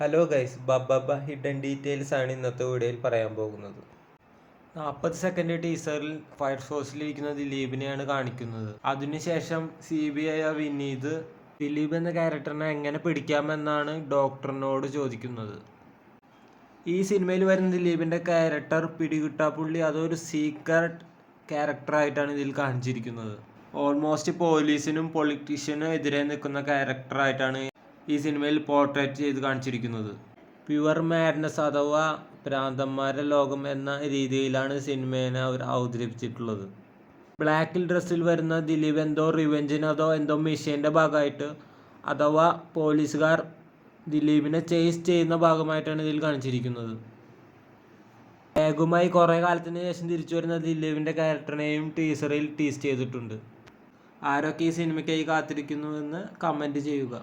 Hello guys, ബബ്ബ hidden details ആണ് ഇന്നത്തെ വീഡിയോയിൽ പറയാൻ പോകുന്നത്. 40 സെക്കൻഡ് ടീസറിൽ ഫയർഫോഴ്സിലിരിക്കുന്ന ദിലീപിനെയാണ് കാണിക്കുന്നത്. അതിനുശേഷം CBI വിനീത് ദിലീപ് എന്ന ക്യാരക്ടറിനെ എങ്ങനെ പിടിക്കാമെന്നാണ് ഡോക്ടറിനോട് ചോദിക്കുന്നത്. ഈ സിനിമയിൽ വരുന്ന ദിലീപിൻ്റെ ക്യാരക്ടർ പിടികിട്ടാപ്പുള്ളി അതൊരു സീക്രട്ട് ക്യാരക്ടറായിട്ടാണ് ഇതിൽ കാണിച്ചിരിക്കുന്നത്. ഓൾമോസ്റ്റ് പോലീസിനും പൊളിറ്റീഷ്യനും എതിരെ നിൽക്കുന്ന ക്യാരക്ടറായിട്ടാണ് ഈ സിനിമയിൽ പോർട്രേറ്റ് ചെയ്ത് കാണിച്ചിരിക്കുന്നത്. പ്യുവർ മാഡ്നസ് അഥവാ ഭ്രാന്തന്മാരുടെ ലോകം എന്ന രീതിയിലാണ് സിനിമേനെ അവർ അവതരിപ്പിച്ചിട്ടുള്ളത്. ബ്ലാക്കിൽ ഡ്രസ്സിൽ വരുന്ന ദിലീപ് എന്തോ റിവെഞ്ചിന് എന്തോ മിഷൻ്റെ ഭാഗമായിട്ട് അഥവാ പോലീസുകാർ ദിലീപിനെ ചേസ് ചെയ്യുന്ന ഭാഗമായിട്ടാണ് ഇതിൽ കാണിച്ചിരിക്കുന്നത്. ബാഗുമായി കുറേ കാലത്തിന് ശേഷം തിരിച്ചു വരുന്ന ദിലീപിൻ്റെ ക്യാരക്ടറിനെയും ടീസറിൽ ടീസ് ചെയ്തിട്ടുണ്ട്. ആരൊക്കെ ഈ സിനിമയ്ക്കായി കാത്തിരിക്കുന്നുവെന്ന് കമൻറ്റ് ചെയ്യുക.